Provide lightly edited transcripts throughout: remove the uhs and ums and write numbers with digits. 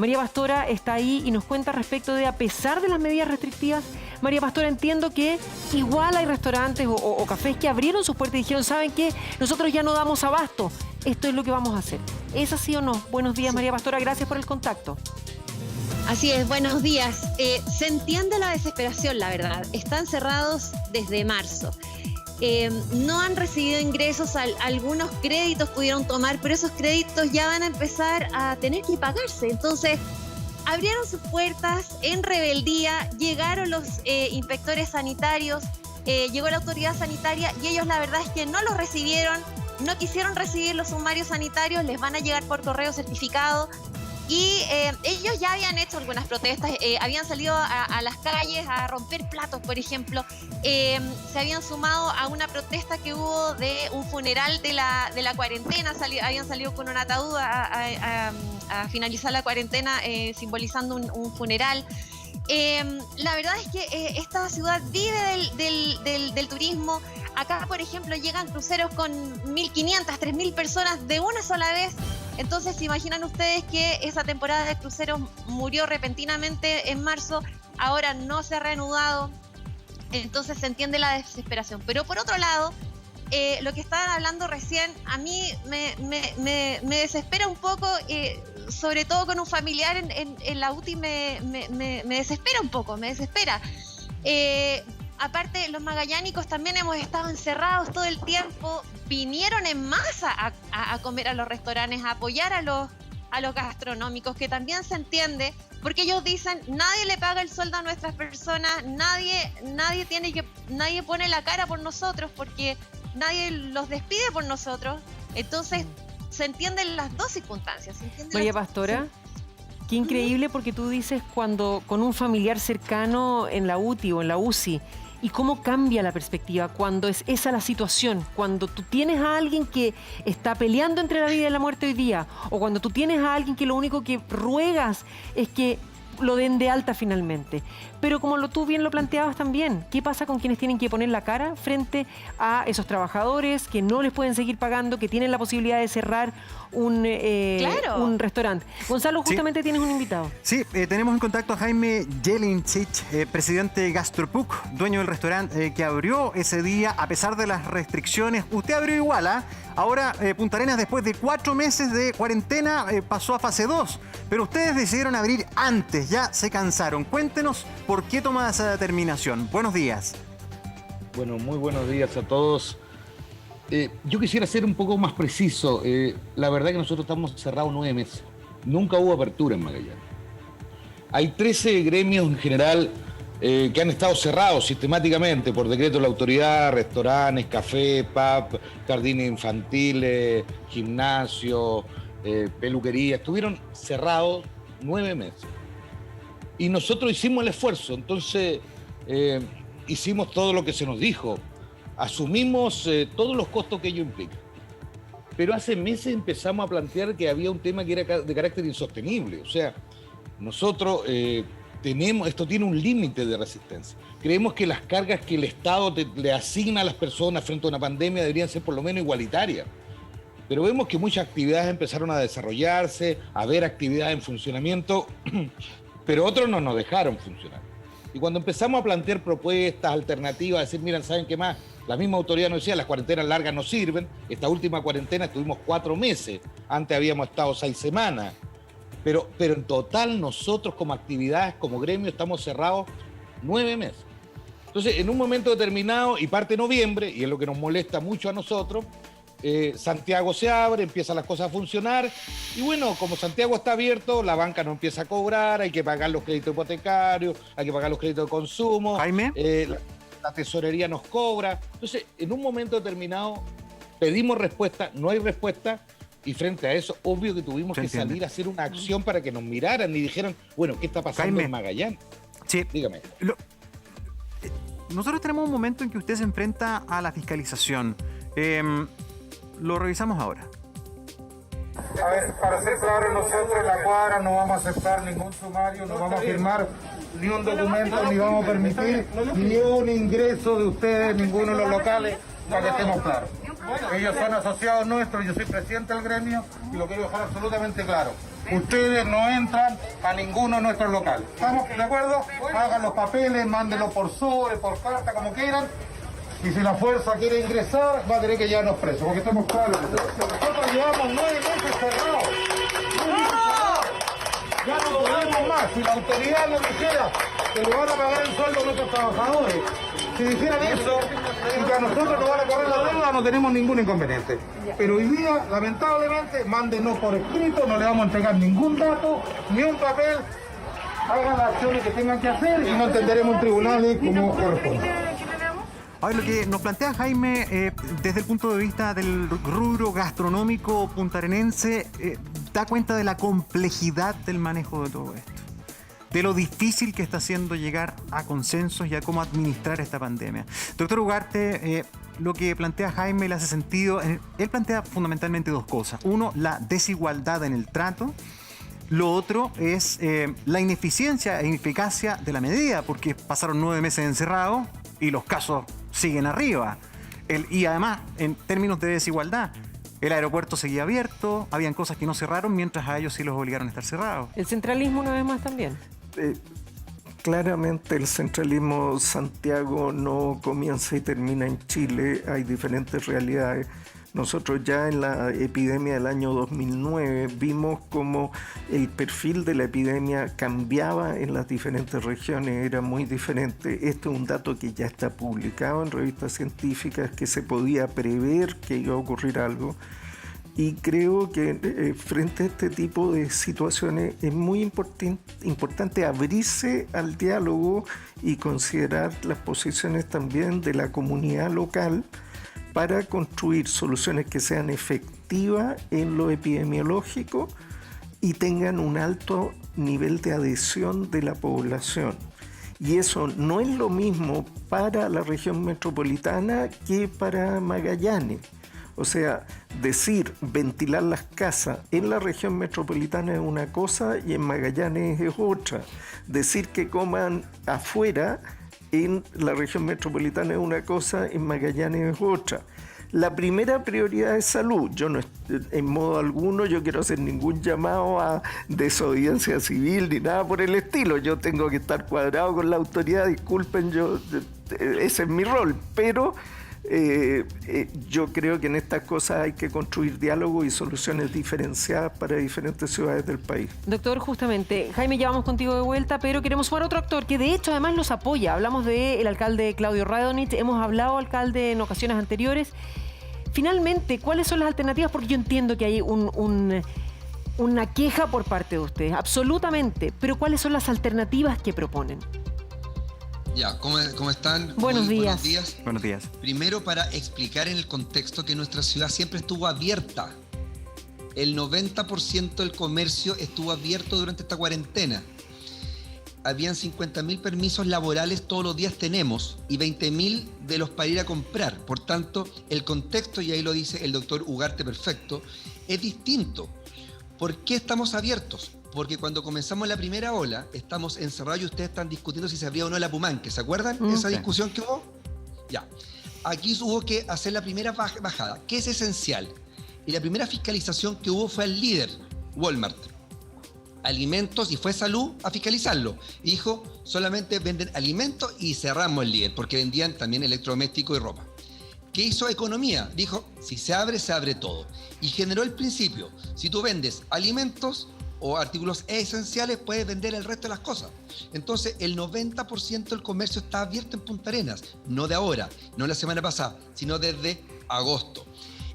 María Pastora está ahí y nos cuenta respecto de, a pesar de las medidas restrictivas, María Pastora, entiendo que igual hay restaurantes o cafés que abrieron sus puertas y dijeron, ¿saben qué? Nosotros ya no damos abasto. Esto es lo que vamos a hacer. ¿Es así o no? Buenos días, María Pastora, gracias por el contacto. Así es, buenos días. Se entiende la desesperación, la verdad. Están cerrados desde marzo. No han recibido ingresos, algunos créditos pudieron tomar, pero esos créditos ya van a empezar a tener que pagarse. Entonces, abrieron sus puertas en rebeldía, llegaron los inspectores sanitarios, llegó la autoridad sanitaria y ellos la verdad es que no los recibieron, no quisieron recibir los sumarios sanitarios, les van a llegar por correo certificado. Y ellos ya habían hecho algunas protestas, habían salido a las calles a romper platos, por ejemplo. Se habían sumado a una protesta que hubo de un funeral de la cuarentena, habían salido con un ataúd a finalizar la cuarentena simbolizando un funeral. La verdad es que esta ciudad vive del turismo. Acá, por ejemplo, llegan cruceros con 1.500, 3.000 personas de una sola vez. Entonces, ¿se imaginan ustedes que esa temporada de cruceros murió repentinamente en marzo? Ahora no se ha reanudado. Entonces se entiende la desesperación. Pero por otro lado, lo que estaban hablando recién, a mí me desespera un poco, sobre todo con un familiar en la UTI, me desespera un poco, me desespera. Aparte, los magallánicos también hemos estado encerrados todo el tiempo, vinieron en masa a comer a los restaurantes, a apoyar a los gastronómicos, que también se entiende, porque ellos dicen, nadie le paga el sueldo a nuestras personas, nadie pone la cara por nosotros, porque nadie los despide por nosotros. Entonces, se entienden las dos circunstancias. María Pastora, sí. Qué increíble, porque tú dices cuando con un familiar cercano en la UTI o en la UCI, y cómo cambia la perspectiva cuando es esa la situación, cuando tú tienes a alguien que está peleando entre la vida y la muerte hoy día, o cuando tú tienes a alguien que lo único que ruegas es que lo den de alta finalmente. Pero como tú bien lo planteabas también, ¿qué pasa con quienes tienen que poner la cara frente a esos trabajadores que no les pueden seguir pagando, que tienen la posibilidad de cerrar un restaurante? Gonzalo, justamente sí. Tienes un invitado. Sí, tenemos en contacto a Jaime Jelincic, presidente de Gastropuc, dueño del restaurante que abrió ese día a pesar de las restricciones. Usted abrió igual, ¿ah? Ahora Punta Arenas, después de 4 meses de cuarentena, pasó a fase 2. Pero ustedes decidieron abrir antes, ya se cansaron. Cuéntenos por qué toma esa determinación. Buenos días. Bueno, muy buenos días a todos. Yo quisiera ser un poco más preciso. La verdad que nosotros estamos cerrados 9 meses. Nunca hubo apertura en Magallanes. Hay 13 gremios en general que han estado cerrados sistemáticamente por decreto de la autoridad: restaurantes, café, pub, jardines infantiles, gimnasio, peluquería. Estuvieron cerrados 9 meses. Y nosotros hicimos el esfuerzo, entonces hicimos todo lo que se nos dijo. Asumimos todos los costos que ello implica. Pero hace meses empezamos a plantear que había un tema que era de carácter insostenible. O sea, nosotros esto tiene un límite de resistencia. Creemos que las cargas que el Estado le asigna a las personas frente a una pandemia deberían ser por lo menos igualitarias. Pero vemos que muchas actividades empezaron a desarrollarse, a haber actividades en funcionamiento, pero otros no nos dejaron funcionar. Y cuando empezamos a plantear propuestas, alternativas, a decir, miren, ¿saben qué más? La misma autoridad nos decía, las cuarentenas largas no sirven. Esta última cuarentena estuvimos 4 meses, antes habíamos estado 6 semanas. Pero en total nosotros como actividades, como gremio, estamos cerrados 9 meses. Entonces, en un momento determinado, y parte de noviembre, y es lo que nos molesta mucho a nosotros, Santiago se abre, empiezan las cosas a funcionar, y bueno, como Santiago está abierto, la banca no empieza a cobrar, hay que pagar los créditos hipotecarios, hay que pagar los créditos de consumo, Jaime, la tesorería nos cobra. Entonces, en un momento determinado, pedimos respuesta, no hay respuesta, y frente a eso, obvio que tuvimos que salir a hacer una acción para que nos miraran y dijeran, bueno, ¿qué está pasando Jaime, en Magallanes? Sí. Dígame. Nosotros tenemos un momento en que usted se enfrenta a la fiscalización. Lo revisamos ahora. A ver, para ser claro, nosotros en la cuadra no vamos a aceptar ningún sumario, no vamos a firmar ni un documento, ni vamos a permitir ni un ingreso de ustedes, ninguno de los locales, para que estemos claros. Ellos son asociados nuestros, yo soy presidente del gremio y lo quiero dejar absolutamente claro. Ustedes no entran a ninguno de nuestros locales. ¿Estamos de acuerdo? Hagan los papeles, mándenlo por sobre, por carta, como quieran. Y si la fuerza quiere ingresar, va a tener que llevarnos presos, porque estamos claros. Nosotros llevamos 9 meses cerrados. Ya no podemos más. Si la autoridad nos dijera que le van a pagar el sueldo a nuestros trabajadores, si dijeran eso y que a nosotros nos van a correr la deuda, no tenemos ningún inconveniente. Pero hoy día, lamentablemente, mándenos por escrito, no le vamos a entregar ningún dato, ni un papel. Hagan las acciones que tengan que hacer y no entenderemos en tribunales como corresponde. Ahora, lo que nos plantea Jaime, desde el punto de vista del rubro gastronómico puntarenense, da cuenta de la complejidad del manejo de todo esto, de lo difícil que está haciendo llegar a consensos y a cómo administrar esta pandemia. Doctor Ugarte, lo que plantea Jaime le hace sentido. Él plantea fundamentalmente dos cosas. Uno, la desigualdad en el trato. Lo otro es la ineficiencia e ineficacia de la medida, porque pasaron 9 meses encerrados y los casos siguen arriba. Y además, en términos de desigualdad, el aeropuerto seguía abierto, habían cosas que no cerraron, mientras a ellos sí los obligaron a estar cerrados. El centralismo una vez más también. Claramente el centralismo Santiago no comienza y termina en Chile, hay diferentes realidades. Nosotros ya en la epidemia del año 2009 vimos cómo el perfil de la epidemia cambiaba en las diferentes regiones, era muy diferente. Este es un dato que ya está publicado en revistas científicas, que se podía prever que iba a ocurrir algo. Y creo que frente a este tipo de situaciones es muy importante abrirse al diálogo y considerar las posiciones también de la comunidad local para construir soluciones que sean efectivas en lo epidemiológico y tengan un alto nivel de adhesión de la población. Y eso no es lo mismo para la región metropolitana que para Magallanes. O sea, ventilar las casas en la región metropolitana es una cosa y en Magallanes es otra. Decir que coman afuera en la región metropolitana es una cosa, en Magallanes es otra. La primera prioridad es salud. Yo no, en modo alguno, yo quiero hacer ningún llamado a desobediencia civil ni nada por el estilo. Yo tengo que estar cuadrado con la autoridad, disculpen, ese es mi rol, pero yo creo que en estas cosas hay que construir diálogo y soluciones diferenciadas para diferentes ciudades del país. Doctor, justamente, Jaime, ya vamos contigo de vuelta, pero queremos sumar otro actor que de hecho además los apoya. Hablamos del alcalde Claudio Radonich, hemos hablado alcalde en ocasiones anteriores. Finalmente, ¿cuáles son las alternativas? Porque yo entiendo que hay una queja por parte de ustedes, absolutamente, pero ¿cuáles son las alternativas que proponen? Ya, ¿cómo están? Buenos días. Buenos días. Buenos días. Primero, para explicar en el contexto que nuestra ciudad siempre estuvo abierta. El 90% del comercio estuvo abierto durante esta cuarentena. Habían 50.000 permisos laborales todos los días tenemos y 20.000 de los para ir a comprar. Por tanto, el contexto, y ahí lo dice el doctor Ugarte perfecto, es distinto. ¿Por qué estamos abiertos? Porque cuando comenzamos la primera ola, estamos encerrados y ustedes están discutiendo si se abría o no la Pumanque. ¿Se acuerdan esa discusión que hubo? Ya. Aquí hubo que hacer la primera bajada, que es esencial. Y la primera fiscalización que hubo fue al líder, Walmart. Alimentos, y fue salud a fiscalizarlo. Y dijo, solamente venden alimentos y cerramos el líder, porque vendían también electrodomésticos y ropa. ¿Qué hizo economía? Dijo, si se abre todo. Y generó el principio, si tú vendes alimentos o artículos esenciales, puedes vender el resto de las cosas. Entonces, el 90% del comercio está abierto en Punta Arenas, no de ahora, no la semana pasada, sino desde agosto.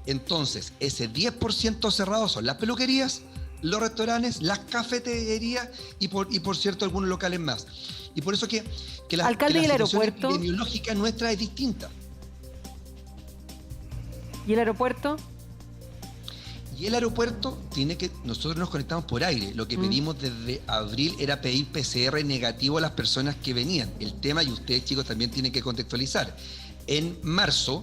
Entonces, ese 10% cerrado son las peluquerías, los restaurantes, las cafeterías y por cierto, algunos locales más. Y por eso que la situación epidemiológica nuestra es distinta. ¿Y el aeropuerto? Y el aeropuerto nosotros nos conectamos por aire. Lo que pedimos desde abril era pedir PCR negativo a las personas que venían. El tema, y ustedes chicos también tienen que contextualizar. En marzo,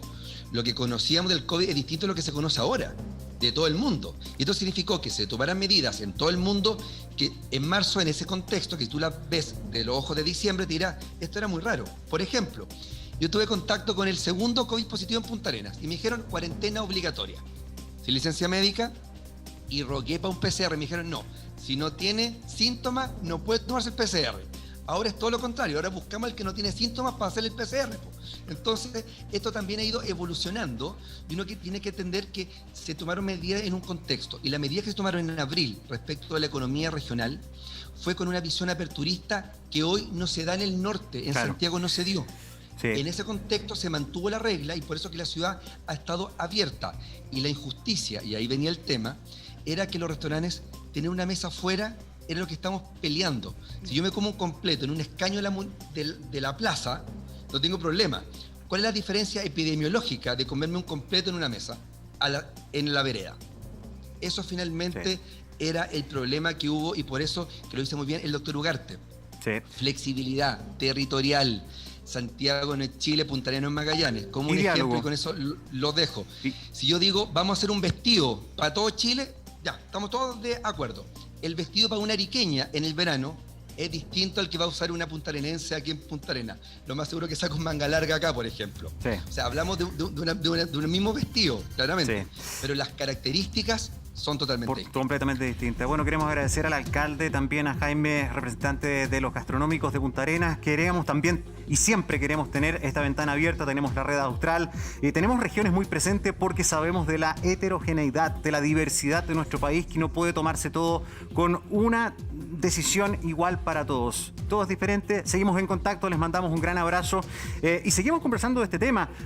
lo que conocíamos del COVID es distinto a lo que se conoce ahora, de todo el mundo. Y esto significó que se tomaran medidas en todo el mundo, que en marzo, en ese contexto, que tú la ves de los ojos de diciembre, te dirás, esto era muy raro. Por ejemplo, yo tuve contacto con el segundo COVID positivo en Punta Arenas y me dijeron cuarentena obligatoria. Sin licencia médica, y rogué para un PCR. Me dijeron, no, si no tiene síntomas, no puede tomarse el PCR. Ahora es todo lo contrario, ahora buscamos al que no tiene síntomas para hacer el PCR. Entonces, esto también ha ido evolucionando y uno que tiene que entender que se tomaron medidas en un contexto. Y las medidas que se tomaron en abril respecto a la economía regional fue con una visión aperturista que hoy no se da en el norte, en Santiago no se dio. Sí. En ese contexto se mantuvo la regla y por eso que la ciudad ha estado abierta. Y la injusticia, y ahí venía el tema, era que los restaurantes tener una mesa afuera era lo que estamos peleando. Si yo me como un completo en un escaño de la plaza, no tengo problema. ¿Cuál es la diferencia epidemiológica de comerme un completo en una mesa en la vereda? Eso finalmente era el problema que hubo y por eso, que lo dice muy bien el doctor Ugarte. Flexibilidad territorial. Santiago no es Chile, Punta Arenas no es Magallanes. Como un ejemplo, y con eso lo dejo. Si yo digo, vamos a hacer un vestido para todo Chile, ya, estamos todos de acuerdo. El vestido para una ariqueña en el verano es distinto al que va a usar una puntarenense aquí en Punta Arenas. Lo más seguro que saca un manga larga acá, por ejemplo. O sea, hablamos de un mismo vestido, claramente. Pero las características son totalmente completamente distintas. Bueno, queremos agradecer al alcalde, también a Jaime, representante de los gastronómicos de Punta Arenas. Queremos también, y siempre queremos tener esta ventana abierta, tenemos la red austral, tenemos regiones muy presentes porque sabemos de la heterogeneidad, de la diversidad de nuestro país, que no puede tomarse todo con una decisión igual para todos. Todo es diferente, seguimos en contacto, les mandamos un gran abrazo y seguimos conversando de este tema.